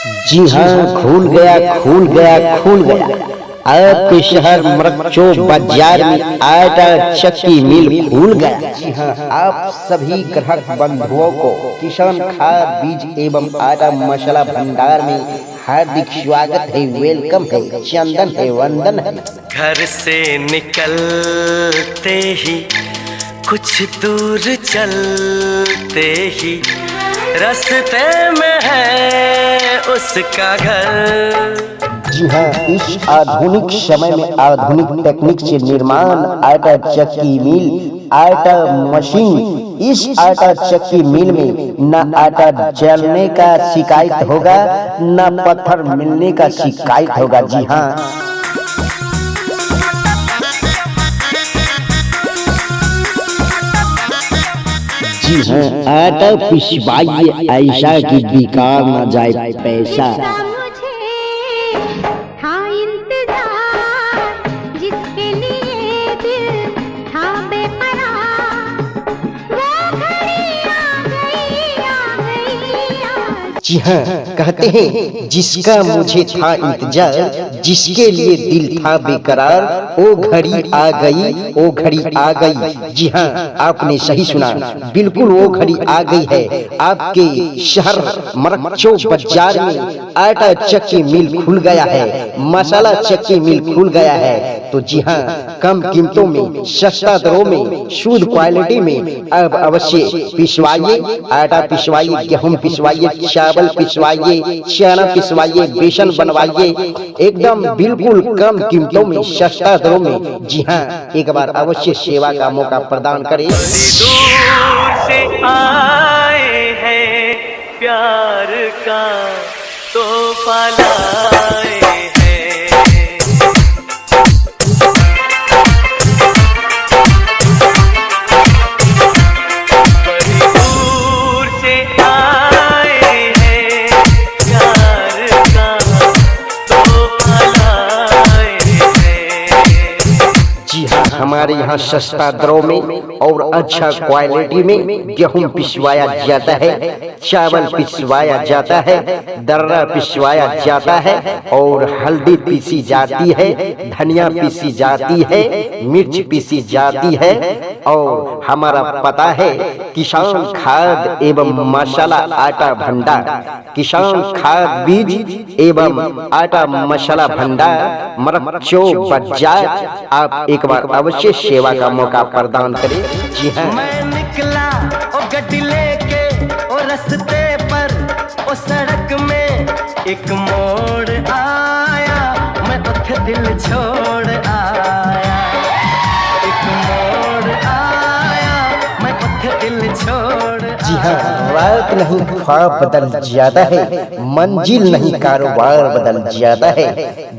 जी हाँ, खुल गया खुल गया खुल गया। आपके शहर मरकचो बाजार में आटा चक्की मिल खुल गया। जी हाँ, आप सभी ग्राहक बंधुओं को किसान खाद बीज एवं आटा मसाला भंडार में हार्दिक स्वागत है, वेलकम है, चंदन है, वंदन है। घर से निकलते ही कुछ दूर चलते ही रास्ते में है उसका घर। जी हाँ, इस आधुनिक समय में आधुनिक टेक्निक से निर्माण आटा चक्की मिल, आटा मशीन। इस आटा चक्की मिल में न आटा जलने का शिकायत होगा, न पत्थर मिलने का शिकायत होगा। जी हाँ, जी हाँ, आटा पिसवाइए ऐसा कि बेकार न जाए पैसा। जी हाँ, कहते हैं जिसका मुझे था इंतजार, जिसके लिए दिल था बेकरार, ओ घड़ी आ गई, ओ घड़ी आ गई। जी हाँ, आपने सही सुना, बिल्कुल वो घड़ी आ गई है। आपके शहर मरकचो बाजार में आटा चक्की मिल खुल गया है, मसाला चक्की मिल खुल गया है। तो जी हाँ, कम कीमतों में, सस्ता दरों में, शुद्ध क्वालिटी में अब अवश्य पिसवाइए, आटा पिसवाइए, गेहूं पिसवाइए, चावल पिसवाइए, चना पिसवाइए, बेसन बनवाइए, एकदम बिल्कुल कम कीमतों में, सस्ता दरों में। जी हाँ, एक बार अवश्य सेवा का मौका प्रदान करें। दूर से आए हैं प्यार का तोहफा लाए हैं। हमारे यहाँ सस्ता दरों में और अच्छा क्वालिटी में गेहूं पिसवाया जाता है, चावल पिसवाया जाता है, दर्रा पिसवाया जाता है और हल्दी पीसी जाती है, धनिया पीसी जाती है, मिर्च पीसी जाती है। और हमारा पता है किसान खाद एवं मसाला आटा भंडार, किसान खाद बीज एवं आटा मसाला भंडार, मरकचो बाजार। आप एक बार अवश्य सेवा का मौका प्रदान करें। जी हाँ, मैं निकला ओ गड्डी लेके ओ रास्ते पर ओ सड़क में एक मोड़ आया, मैं उठ दिल छोड़ आया। एक मोड़ आया, मैं उठ दिल छोड़। जी हाँ, रात नहीं ख्वाब बदल जाता है, मंजिल नहीं कारोबार बदल जाता है।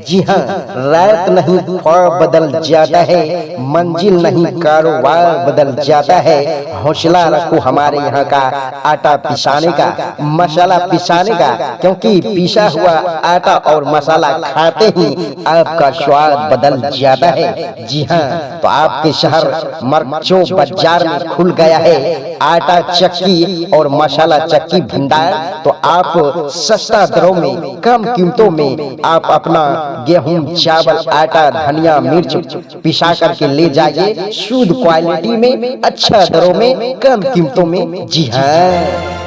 जी हाँ, रात नहीं ख्वाब बदल जाता है, मंजिल नहीं कारोबार बदल जाता है। हौसला रखो हमारे यहाँ का आटा पिसाने का, मसाला पिसाने का, क्योंकि पिसा हुआ आटा और मसाला खाते ही आपका स्वाद बदल जाता है। जी हाँ, तो आपके शहर मरकचो बाजार में खुल गया है आटा चक्की और मसाला चक्की भंडार। तो आप सस्ता दरों में, कम कीमतों में आप अपना गेहूं, चावल, आटा, धनिया, मिर्च पिसा करके ले जाइए, शुद्ध क्वालिटी में, अच्छा दरों में, कम कीमतों में। जी हाँ,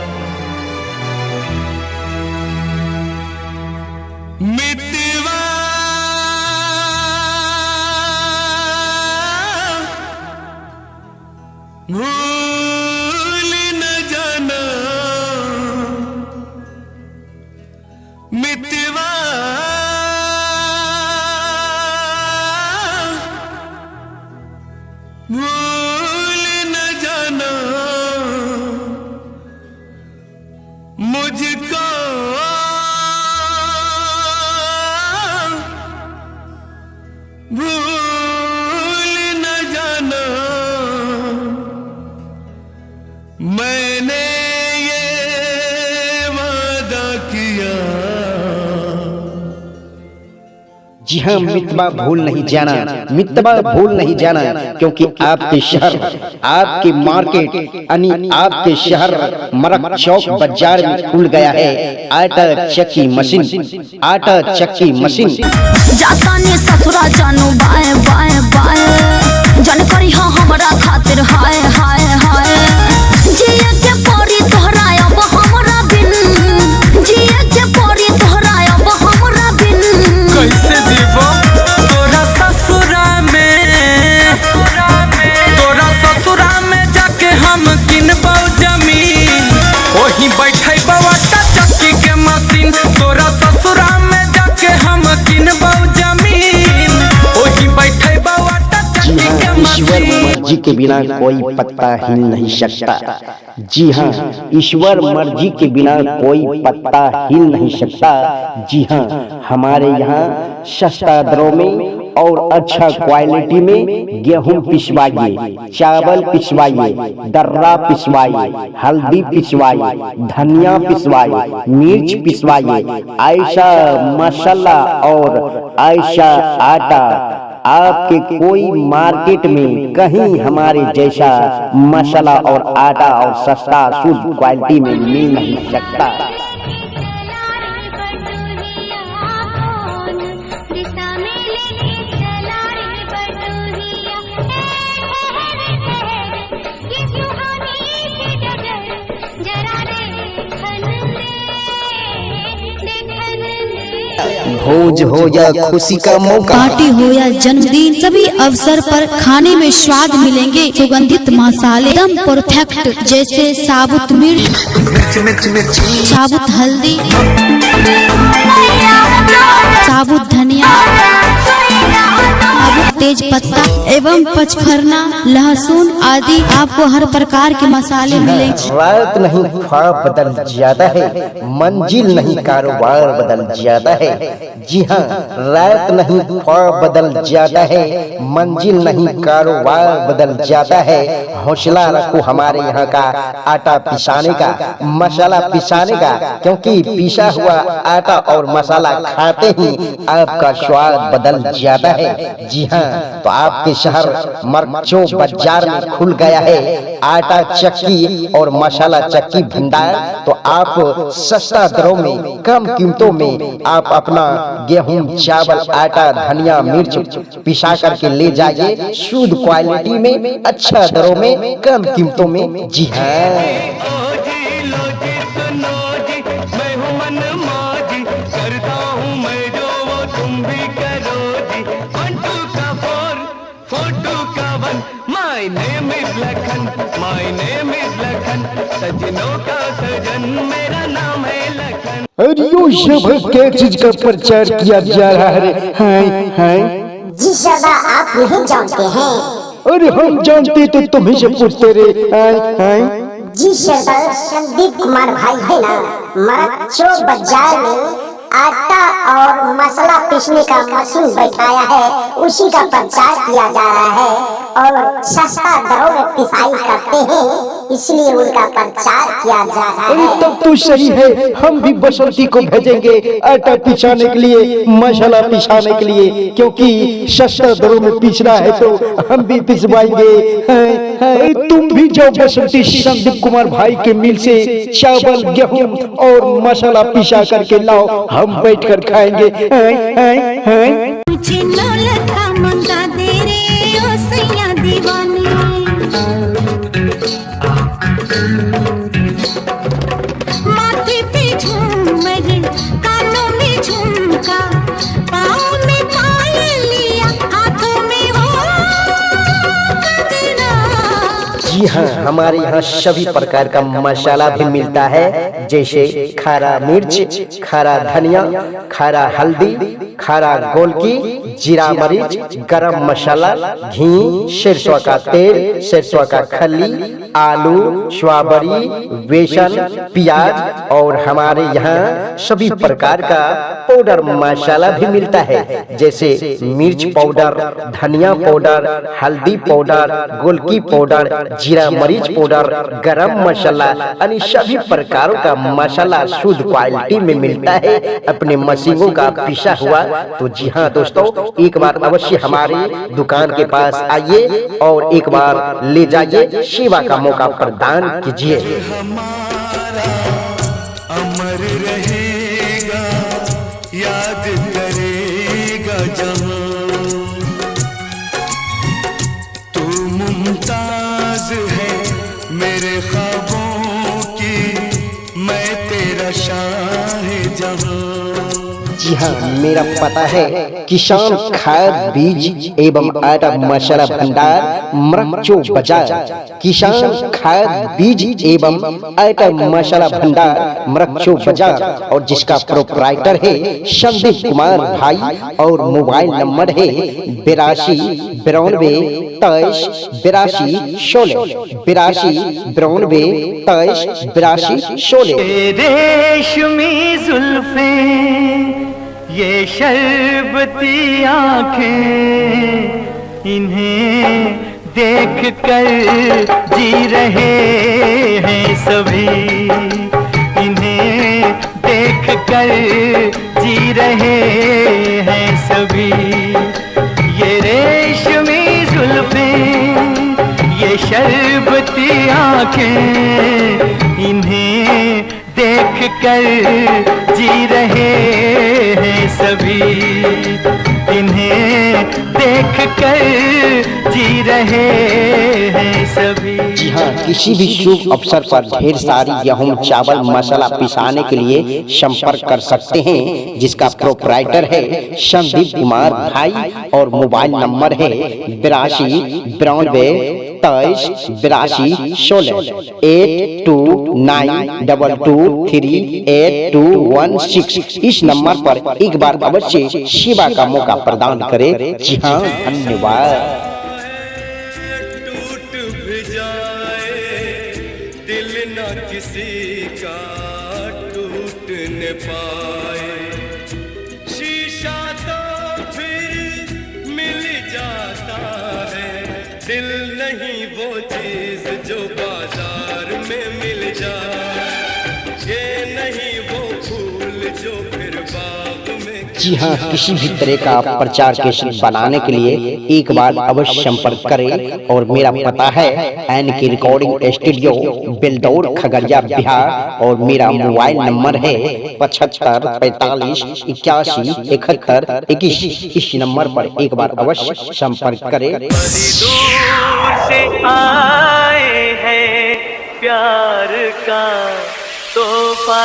भूल न जाना मितवा, भूल न जाना मुझको, भूल न जाना मैंने ये वादा किया। जी हाँ मितबा भूल नहीं जाना, मितबा भूल नहीं जाना, क्योंकि आपके शहर, आपके मार्केट यानी आपके शहर मरक चौक बाजार में खुल गया है आटा चक्की मशीन, आटा चक्की मशीन। जाता ने ससुरा जानू बाए बाए बाए, जन करी हाँ हमरा खातिर हाय हाय हाय। जिए के परी तोहरा अब हमरा बिन, जिए के परी तोहरा अब हमरा बिन। कैसे जीवो तोरा ससुरा में, तोरा ससुरा में जाके हम किनबौ जमीन, वही बैठे बवाटा चक्की के मशीन। तोरा ससुरा में जाके हम किनबौ जमीन, वही बैठे बवाटा चक्की के ईश्वर मशीन। मर्जी के बिना कोई पत्ता हिल नहीं सकता। जी हाँ ईश्वर मर्जी के बिना कोई पत्ता हिल नहीं सकता। जी हाँ हमारे यहाँ सस्ता दरों में और अच्छा क्वालिटी में गेहूं पिसवाइए, चावल पिसवाइए, दर्रा पिसवाइए, हल्दी पिसवाइए, धनिया पिसवाइए, मिर्च पिसवाइए, ऐसा मसाला और ऐसा आटा आपके कोई मार्केट में कहीं हमारे जैसा मसाला और आटा और सस्ता शुद्ध क्वालिटी में मिल नहीं सकता। भोज हो या खुशी का मौका, पार्टी हो या जन्मदिन, सभी अवसर पर खाने में स्वाद मिलेंगे। सुगंधित मसाले एकदम परफेक्ट, जैसे साबुत मिर्च, साबुत हल्दी, साबुत धनिया, साबुत तेज पत्ता एवं पचफरना, लहसुन आदि आपको हर प्रकार के मसाले मिलेंगे। रात नहीं ख्वाब बदल जाता है, मंजिल नहीं कारोबार बदल जाता है। जी हाँ रात नहीं ख्वाब बदल जाता है, मंजिल नहीं कारोबार बदल जाता है। हौसला रखो हमारे यहाँ का आटा पिसाने का, मसाला पिसाने का, क्योंकि पिसा हुआ आटा और मसाला खाते ही आपका स्वाद बदल जाता है। जी हाँ तो आपके शहर मरचो बाजार में खुल गया है आटा चक्की और मसाला चक्की भंडार। तो आप सस्ता दरों में, कम कीमतों में आप अपना गेहूं, चावल, आटा, धनिया, मिर्च पिसा करके ले जाइए शुद्ध क्वालिटी में, अच्छा दरों में, कम कीमतों में। जी हाँ My name is Lakhan, my name is Lakhan, सजनों का सजन मेरा नाम है लखन। अरे यो सब क्या चीज का प्रचार किया जा रहा है? हाय हाय जी सदा आप नहीं जानते हैं। अरे हम जानते तो तुम्हें से पूछते रे। हाय हाय जी सरदार संदीप कुमार भाई है ना, मरचो बाजार में आटा और मसाला पीसने का मशीन बैठाया है, उसी का प्रचार किया जा रहा है और सस्ता दरों में पिसाई करते हैं, इसलिए उनका प्रचार किया जा रहा है। तब तो सही है, हम भी बसंती को भेजेंगे आटा पिसाने के लिए, मसाला पिसाने के लिए, क्योंकि सस्ता दरों में पिसना है तो हम भी पिसवाएंगे। तुम भी जाओ बसंती संदीप कुमार भाई के मिल से चावल, गेहूं और मसाला पिसा करके लाओ, हम बैठ कर खाएंगे। माथे पे झूमर, कानों में झुमका, पाँव में पायलिया, हाथों में हो गजरा। जी हाँ हमारे यहाँ सभी प्रकार का मसाला भी मिलता है, जैसे खारा मिर्च, खारा धनिया, खारा हल्दी, खारा गोलकी, जीरा मरीच, गरम मसाला, घी, सरसों का तेल, सरसों का खल्ली, आलू, स्ट्रॉबेरी, बेसन, प्याज और हमारे यहाँ सभी प्रकार का पाउडर मसाला भी मिलता है, जैसे मिर्च पाउडर, धनिया पाउडर, हल्दी पाउडर, गोलकी पाउडर, जीरा मरीच पाउडर, गरम मसाला यानी सभी प्रकारों का मसाला शुद्ध क्वालिटी में मिलता है अपने मशीनों का पिसा हुआ। तो जी हाँ दोस्तों, एक बार अवश्य हमारी दुकान के पास आइए और एक बार ले जाइए, सेवा का मौका प्रदान कीजिए। हमारा अमर रहेगा, याद करेगा जहां। तू मुमताज है मेरे ख्वाबों की, मैं तेरा शाहजहां। जी हाँ, मेरा पता है किसान खाद बीज एवं आटा मसाला भंडार मरक्चो बाजार। किसान खाद बीज एवं आटा मसाला भंडार मरक्चो बाजार, और जिसका प्रोप्राइटर है संदीप कुमार भाई, और मोबाइल नंबर है 82 92 23 82 16 82 92 23 82 16। रेशमी जुल्फें, ये शरबती आंखें, इन्हें देख कर जी रहे हैं सभी, इन्हें देख कर जी रहे हैं सभी। ये रेशमी जुल्फें, ये शरबती आंखें, इन्हें देख कर जी रहे हैं सभी, इन्हें देख कर जी रहे हैं सभी। जी हाँ, किसी भी शुभ अवसर पर ढेर सारी गेहूं चावल मसाला पिसाने के लिए संपर्क कर सकते हैं, जिसका प्रोप्राइटर है संदीप कुमार भाई, और मोबाइल नंबर है 82 92 23 82 16 829223 8216। इस नंबर पर एक बार अवश्य सेवा का मौका प्रदान करें। जी हाँ, धन्यवाद। टूट भी जाए दिल न किसी का टूट न पाए, शीशा तो फिर मिल जाता है, दिल नहीं वो चीज जो बाजार में मिल जाए, ये नहीं वो फूल जो फिर बाग में। जी हाँ, किसी भी तरह का प्रचार केसर बनाने के लिए एक बार अवश्य संपर्क करें, और मेरा पता है NK recording studio Beldaur Khagaria Bihar, और मेरा मोबाइल नंबर है 75 45 81 71 21। इस नंबर पर एक बार अवश्य संपर्क करें। बड़ी दूर से आए हैं प्यार का तोहफा